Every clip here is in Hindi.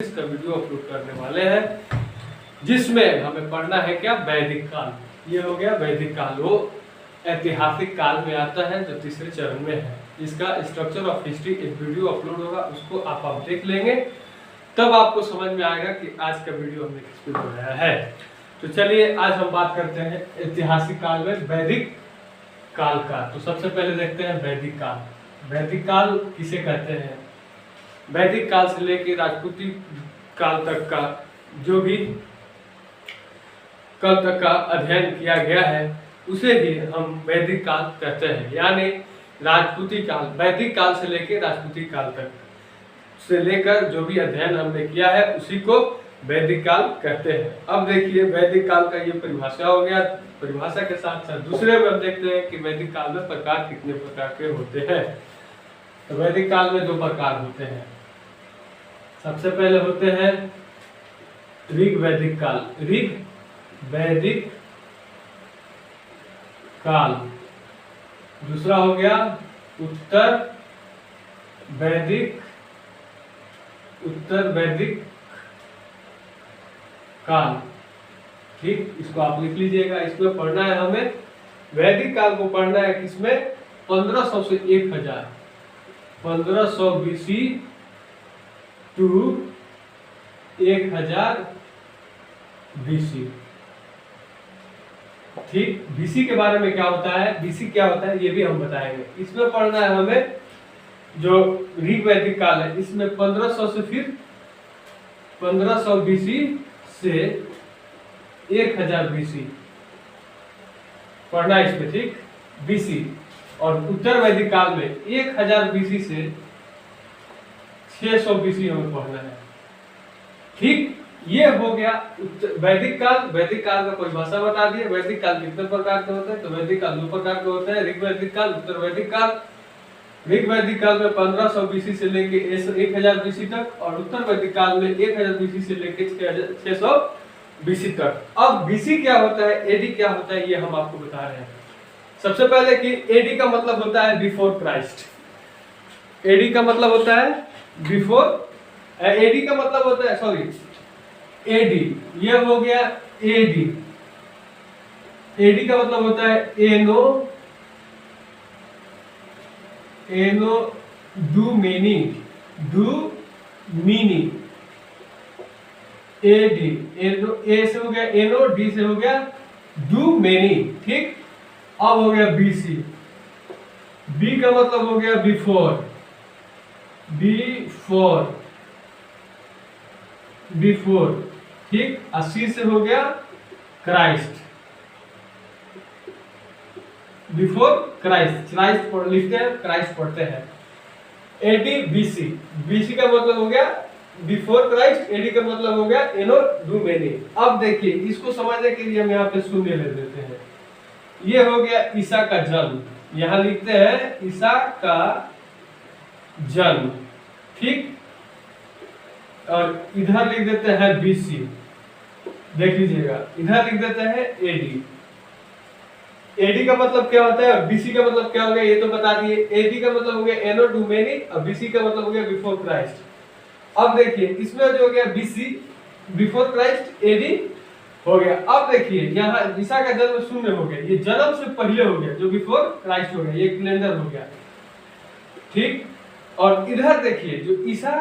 इसका वीडियो अपलोड करने वाले हैं जिसमें हमें पढ़ना है क्या, वैदिक काल। ये हो गया वैदिक काल, वो ऐतिहासिक काल में आता है जो तीसरे चरण में है। इसका स्ट्रक्चर ऑफ हिस्ट्री एक वीडियो अपलोड होगा, उसको आप देख लेंगे, तब आपको समझ में आएगा कि आज का वीडियो हमने किस पे बनाया है। तो चलिए आज हम बात करते हैं ऐतिहासिक काल में वैदिक काल का। तो सबसे पहले देखते हैं वैदिक काल। वैदिक काल किसे कहते हैं? वैदिक काल से लेकर राजपूती काल तक का जो भी कल तक का अध्ययन किया गया है उसे ही हम वैदिक काल कहते हैं। यानी राजपूती काल, वैदिक काल से लेकर राजपूती काल तक से लेकर जो भी अध्ययन हमने किया है उसी को वैदिक काल कहते हैं। अब देखिए वैदिक काल का ये परिभाषा हो गया। परिभाषा के साथ साथ दूसरे में हम देखते हैं कि वैदिक काल में प्रकार कितने प्रकार के होते हैं। तो वैदिक काल में दो प्रकार होते हैं। सबसे पहले होते हैं ऋग वैदिक काल। ऋग वैदिक काल। दूसरा हो गया उत्तर वैदिक काल। ठीक, इसको आप लिख लीजिएगा। इसमें पढ़ना है हमें, वैदिक काल को पढ़ना है किसमें, 1500 से 1000, 1500 BC टू 1000 BC। ठीक, BC के बारे में क्या होता है, BC क्या होता है ये भी हम बताएंगे। इसमें पढ़ना है हमें जो ऋग वैदिक काल है, इसमें 1500 से फिर 1500 BC से 1000 BC पढ़ना है इसमें। ठीक, BC। और उत्तर वैदिक काल में 1000 BC से 600 BC हमें पढ़ना है। ठीक, ये हो गया वैदिक काल। वैदिक काल का परिभाषा बता दिए। वैदिक काल कितने प्रकार के होते हैं? तो वैदिक काल 2 प्रकार के होते हैं, ऋग वैदिक काल, उत्तर वैदिक काल। ऋग वैदिक काल में 1500 BC से लेके 1000 BC तक, और उत्तर वैदिक काल में 1000 BC से लेके 600 BC तक। अब BC क्या होता है, AD क्या होता है, ये हम आपको बता रहे हैं। सबसे पहले कि AD का मतलब होता है बिफोर क्राइस्ट। AD का मतलब होता है बिफोर, AD का मतलब होता है, सॉरी, AD, ये हो गया AD। AD का मतलब होता है एनो डू मीनिंग AD। एनो, ए से हो गया एनो, डी से हो गया डू मेनी। ठीक, अब हो गया BC। B का मतलब हो गया बिफोर, ठीक। 80 से हो गया क्राइस्ट, बिफोर क्राइस्ट। क्राइस्ट लिखते हैं, क्राइस्ट पढ़ते हैं। AD BC। BC का मतलब हो गया बिफोर क्राइस्ट, AD का मतलब हो गया एनो डू मेनी। अब देखिए इसको समझने के लिए हम यहाँ पे शून्य ले देते हैं। ये हो गया ईसा का जन्म, यहाँ लिखते हैं ईसा का जन्म। ठीक, और इधर लिख देते हैं BC। देख लीजिएगा, इधर लिख देते हैं AD। AD का मतलब क्या होता है, BC का मतलब क्या हो गया ये तो बता दिए। AD का मतलब हो गया एनो डू मेनी, और BC का मतलब हो गया बिफोर क्राइस्ट। अब देखिए इसमें जो हो गया BC बिफोर क्राइस्ट, AD हो गया। अब देखिए यहाँ ईसा का जन्म शून्य हो गया, ये जन्म से पहले हो गया, जो बिफोर क्राइस्ट हो गया, ये कैलेंडर हो गया। ठीक, और इधर देखिए जो ईसा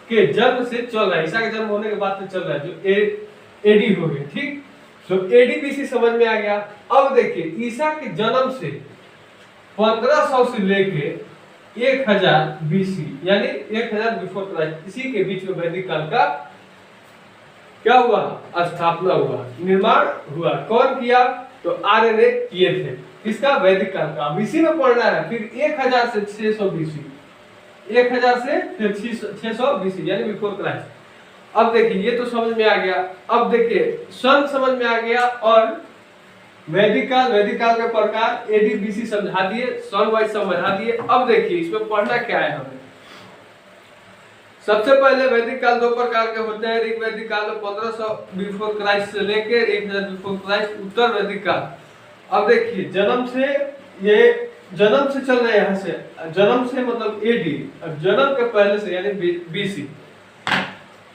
के जन्म से चल रहा है, ईसा के जन्म होने के बाद से चल रहा है, जो AD हो गया। ठीक, तो AD BC समझ में आ गया। अब देखिए ईसा के जन्म से 1500 से लेके 1000 BC, यानी 1000 बिफोर क्राइस्ट, इसी के बीच में वैदिक काल का क्या हुआ, स्थापना हुआ, निर्माण हुआ। कौन किया? तो आर्य किए थे। किसका? वैदिक काल का। BC में पढ़ना है फिर 1000 से 600 BC, 1000 से फिर 600 BC यानी बिफोर क्राइस्ट। अब देखिए ये तो समझ में आ गया। अब देखिए सन समझ में आ गया, और वैदिक काल का प्रकार AD BC समझा दिए, सन वाइज समझा दिए। अब देखिए इसमें पढ़ना क्या है हमें। सबसे पहले वैदिक काल 2 प्रकार के होते हैं। ऋग वैदिक काल में 1500 बिफोर क्राइस्ट से लेकर 1000 बिफोर क्राइस्ट। उत्तर वैदिक काल, अब देखिए जन्म से चल रहे हैं, यहाँ से जन्म से मतलब AD, जन्म के पहले से यानी BC।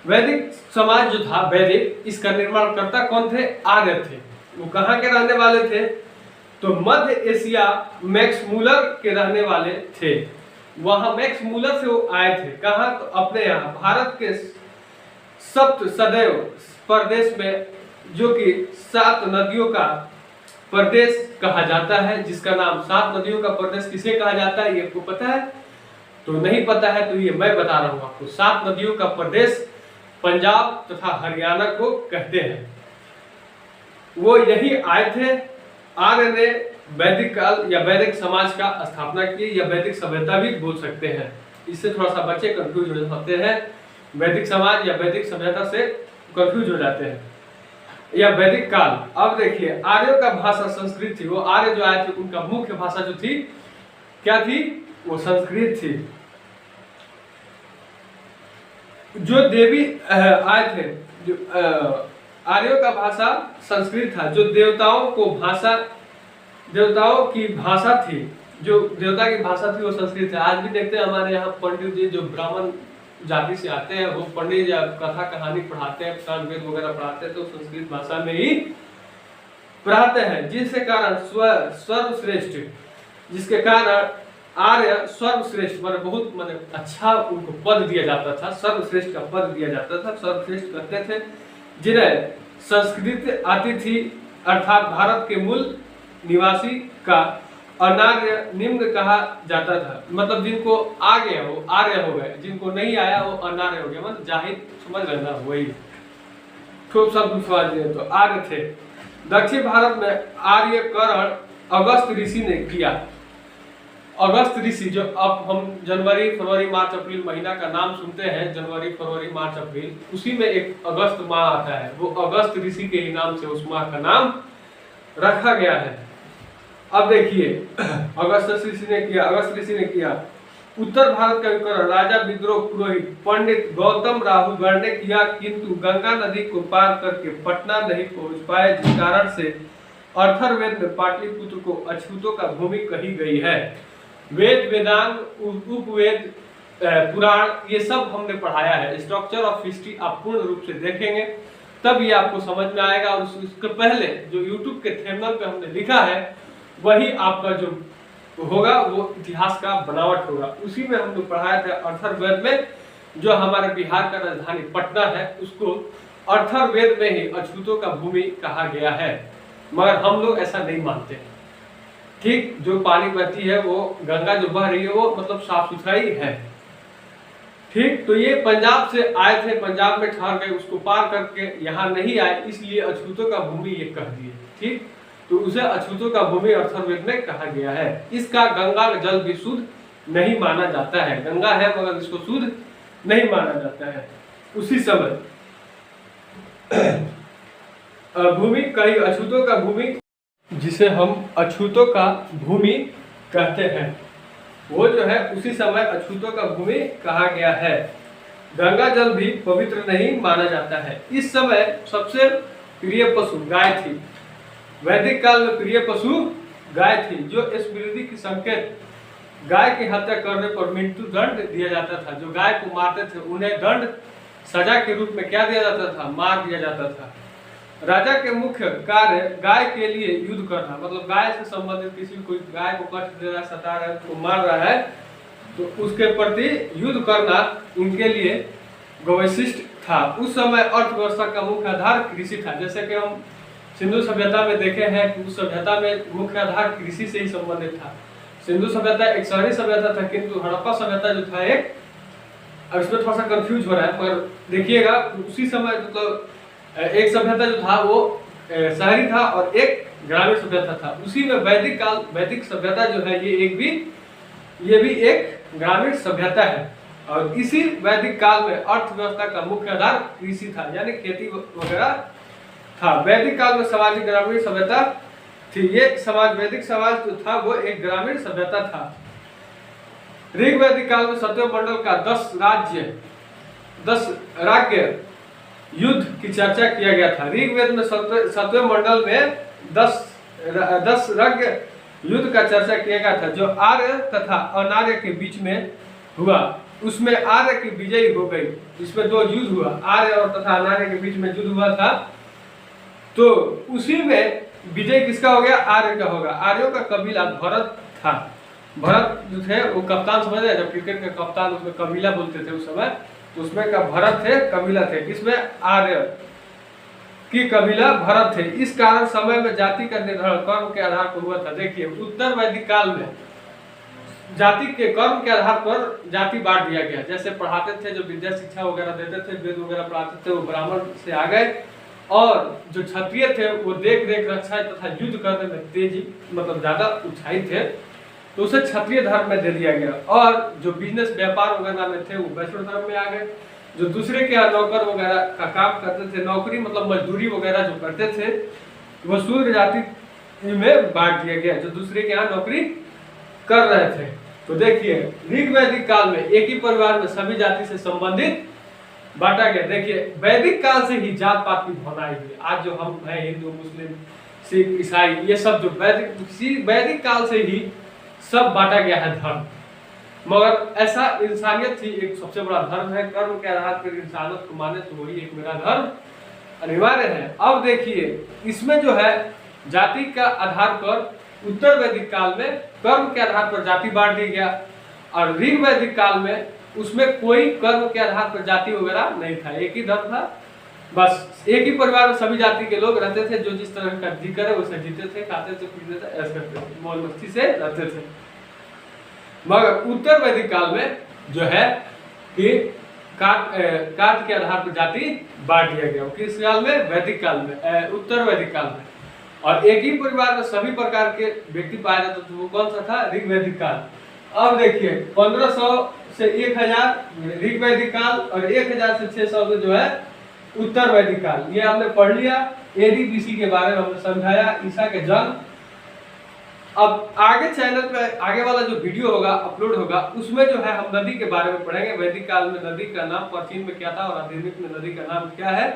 वैदिक समाज जो था, वैदिक, इसका निर्माणकर्ता कौन थे? आर्य थे। वो कहाँ के रहने वाले थे? तो मध्य एशिया मैक्स मूलर के रहने वाले थे। वहां मैक्स मूलर से वो आए थे। कहाँ? तो अपने यहाँ भारत के सप्त सदैव प्रदेश में, जो कि 7 नदियों का प्रदेश कहा जाता है, जिसका नाम 7 नदियों का प्रदेश किसे कहा जाता है, ये आपको पता है? तो नहीं पता है तो ये मैं बता रहा हूं आपको। 7 नदियों का प्रदेश पंजाब तथा हरियाणा को कहते हैं। वो यही आए थे। आर्य ने वैदिक काल या वैदिक समाज का स्थापना की, या वैदिक सभ्यता भी बोल सकते हैं। इससे थोड़ा सा बच्चे कंफ्यूज हो जाते हैं, वैदिक समाज या वैदिक सभ्यता से कंफ्यूज हो जाते हैं, या वैदिक काल। अब देखिए, आर्यों का भाषा संस्कृत थी। वो आर्य जो आए थे उनका मुख्य भाषा जो थी, क्या थी? वो संस्कृत थी। जो देवी आए थे, जो आर्यों का भाषा संस्कृत था। जो देवताओं की भाषा थी, जो देवता की भाषा थी वो संस्कृत है। आज भी देखते हैं हमारे यहाँ पंडित जी जो ब्राह्मण जाति से आते हैं, वो पंडित या कथा कहानी पढ़ाते हैं, पुराण वेद वगैरह पढ़ाते हैं, तो संस्कृत भाषा में ही पढ़ाते हैं। जिसके कारण सर्वश्रेष्ठ, जिसके कारण आर्य सर्वश्रेष्ठ माने बहुत माने अच्छा उनको पद दिया जाता था, सर्वश्रेष्ठ का पद दिया जाता था। सर्वश्रेष्ठ कहते थे जिन्हें संस्कृत आती थी, अर्थात भारत के मूल निवासी का अनार्य निम्न कहा जाता था। मतलब जिनको आ गया वो आर्य हो गए, जिनको नहीं आया वो अनार्य हो गया। मतलब जाहिर समझ लेना, वही खूब शब्द समझ लिए तो आर्य थे। दक्षिण भारत में आर्यकरण अगस्त ऋषि ने किया। अगस्त ऋषि, जो अब हम जनवरी फरवरी मार्च अप्रैल महीना का नाम सुनते हैं, जनवरी फरवरी मार्च अप्रैल, उसी में एक अगस्त माह आता है। वो अगस्त ऋषि के ही नाम से उस माह का नाम रखा गया है। अब देखिए, अगस्त ऋषि ने किया। उत्तर भारत का विकरण राजा विद्रोह पुरोहित पंडित गौतम राहुगढ़ ने किया, किंतु गंगा नदी को पार करके पटना नहीं पहुंच पाए, जिस कारण से अथर्ववेद में पाटलिपुत्र को अछूतों का भूमि कही गई है। वेद, वेदांग, उपवेद, पुराण, ये सब हमने पढ़ाया है। स्ट्रक्चर ऑफ हिस्ट्री आप पूर्ण रूप से देखेंगे तब ये आपको समझ में आएगा। और उसके पहले जो यूट्यूब के थंबनेल पे हमने लिखा है, वही आपका जो होगा वो इतिहास का बनावट होगा। उसी में हमने पढ़ाया था अथर्ववेद में, जो हमारे बिहार का राजधानी पटना है, उसको अथर्ववेद में ही अछूतों का भूमि कहा गया है। मगर हम लोग ऐसा नहीं मानते। ठीक, जो पानी बहती है वो गंगा जो बह रही है वो मतलब साफ सुथराई है। ठीक, तो ये पंजाब से आए थे, पंजाब में ठहर गए, उसको पार करके यहाँ नहीं आए, इसलिए अछूतों का भूमि ये कह दिए। ठीक, तो उसे अछूतों का भूमि अथर्ववेद में कहा गया है। इसका गंगा जल भी शुद्ध नहीं माना जाता है। गंगा है मगर इसको शुद्ध नहीं माना जाता है। उसी समय भूमि कहीं अछूतों का भूमि, जिसे हम अछूतों का भूमि कहते हैं, वो जो है उसी समय अछूतों का भूमि कहा गया है। गंगा जल भी पवित्र नहीं माना जाता है। इस समय सबसे प्रिय पशु गाय थी। वैदिक काल में प्रिय पशु गाय थी, जो स्मृति की संकेत गाय की हत्या करने पर मृत्यु दंड दिया जाता था। जो गाय को मारते थे उन्हें दंड सजा के रूप में क्या दिया जाता था? मार दिया जाता था। राजा के मुख्य कार्य गाय के लिए युद्ध करना, मतलब गाय से संबंधित किसी कोई गाय को कष्ट दे रहा है, सता रहा है, उसको मार रहा है, तो उसके प्रति युद्ध करना इनके लिए गविशिष्ट था। उस समय अर्थव्यवस्था का मुख्य आधार कृषि था। जैसे कि हम सिंधु सभ्यता में देखे हैं कि उस सभ्यता में मुख्य आधार कृषि से ही संबंधित था। सिंधु सभ्यता एक शहरी सभ्यता था, किंतु हड़प्पा सभ्यता जो था एक, अब इसमें थोड़ा सा कंफ्यूज हो रहा है, पर देखिएगा उसी समय मतलब एक सभ्यता जो था वो शहरी था और एक ग्रामीण सभ्यता था। उसी में वैदिक सभ्यता जो है ये भी एक ग्रामीण सभ्यता है। और इसी वैदिक काल में अर्थव्यवस्था का मुख्य आधार कृषि था, यानी खेती वगैरह था। वैदिक काल में सामाजिक ग्रामीण सभ्यता थी। ये वैदिक समाज जो था वो एक ग्रामीण सभ्यता था। ऋग वैदिक काल में सतव मंडल का 10 राज्य युद्ध की चर्चा किया गया था। ऋग्वेद में सतव मंडल में 10 राज्य युद्ध का चर्चा किया गया था, जो आर्य तथा अनार्य के बीच में हुआ उसमें आर्य की विजयी हो गई। इसमें दो युद्ध हुआ, आर्य और तथा अनार्य के बीच में युद्ध हुआ था, तो उसी में विजय किसका हो गया? आर्य का होगा। आर्यों का कबीला भरत था। भरत जो थे वो कप्तान, समझ रहे, जब क्रिकेट का कप्तान उसमें कबीला बोलते थे उस समय, तो उसमें का भरत थे, कबीला थे, किसमें? आर्य की कबीला भरत थे। इस कारण समय में जाति का निर्धारण कर्म के आधार पर हुआ था। देखिए उत्तर वैदिक काल में जाति के कर्म के आधार पर जाति बांट दिया गया। जैसे पढ़ाते थे, जो विद्या शिक्षा वगैरह देते थे, वेद वगैरह पढ़ाते थे, वो ब्राह्मण से आ गए, और जो क्षत्रिय थे वो देख रेख रक्षा तथा युद्ध करने में तेजी मतलब ज्यादा उत्साहित थे, तो उसे क्षत्रिय धर्म में दे दिया गया। और जो बिजनेस व्यापार वगैरह में थे वो वैष्णव धर्म में आ गए। जो दूसरे के यहाँ नौकर वगैरह का काम करते थे, नौकरी मतलब मजदूरी वगैरह जो करते थे, वो शूद्र जाति में बांट दिया गया, जो दूसरे के यहाँ नौकरी कर रहे थे। तो देखिए ऋग वैदिक काल में एक ही परिवार में सभी जाति से संबंधित बांटा गया। देखिए वैदिक काल से ही जात पात की भनाई हुई। आज जो हम हैं हिंदू, मुस्लिम, सिख, ईसाई, ये सब जो वैदिक काल से ही सब बांटा गया है धर्म। मगर ऐसा इंसानियत ही एक सबसे बड़ा धर्म है। कर्म के आधार पर इंसानियत को माने तो वही एक मेरा धर्म अनिवार्य है। अब देखिए इसमें जो है जाति का आधार पर उत्तर वैदिक काल में कर्म के आधार पर जाति बांट दी गया, और ऋग वैदिक काल में उसमें कोई कर्म के आधार पर जाति वगैरह नहीं था, एक ही धर्म था। बस एक ही परिवार में सभी जाति के लोग रहते थे, जो जिस तरह का जी करे वैसे जीते थे, खाते थे, पीते थे, ऐसे करते थे, मौज मस्ती से रहते थे। मगर उत्तर वैदिक काल में जो है कि कार्य के आधार पर जाति बांट दिया गया। किस काल में? वैदिक काल में, उत्तर वैदिक काल में। और एक ही परिवार में सभी प्रकार के व्यक्ति पाए जाते थे, वो कौन सा था? ऋग वैदिक काल। अब देखिए 1500 से 1000 ऋग वैदिक काल, और 1000 से 600 में जो है उत्तर वैदिक काल। ये हमने पढ़ लिया। एडी बीसी के बारे में हमने समझाया, ईसा के जन्म। अब आगे चैनल पे आगे वाला जो वीडियो होगा, अपलोड होगा, उसमें जो है हम नदी के बारे में पढ़ेंगे। वैदिक काल में नदी का नाम प्राचीन में क्या था और आधुनिक में नदी का नाम क्या है,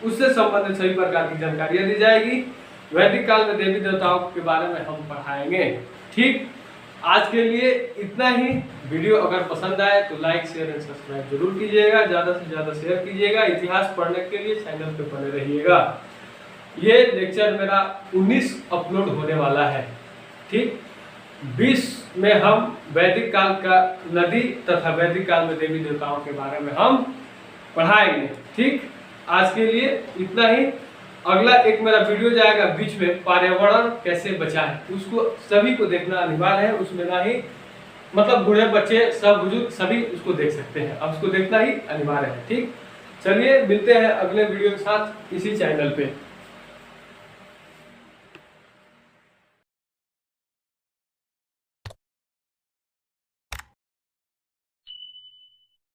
उससे संबंधित सभी प्रकार की जानकारियां दी जाएगी। वैदिक काल में देवी देवताओं के बारे में हम पढ़ाएंगे। ठीक, आज के लिए इतना ही। वीडियो अगर पसंद आए तो लाइक, शेयर एंड सब्सक्राइब जरूर कीजिएगा, ज्यादा से ज्यादा शेयर कीजिएगा। इतिहास पढ़ने के लिए चैनल पे बने रहिएगा। ये लेक्चर मेरा 19 अपलोड होने वाला है। ठीक, 20 में हम वैदिक काल का नदी तथा वैदिक काल में देवी देवताओं के बारे में हम पढ़ाएंगे। ठीक, आज के लिए इतना ही। अगला एक मेरा वीडियो जाएगा बीच में, पर्यावरण कैसे बचाएं, उसको सभी को देखना अनिवार्य है। उसमें ना ही मतलब बूढ़े बच्चे सब बुजुर्ग सभी उसको देख सकते हैं, अब उसको देखना ही अनिवार्य है। ठीक, चलिए मिलते हैं अगले वीडियो के साथ इसी चैनल पे।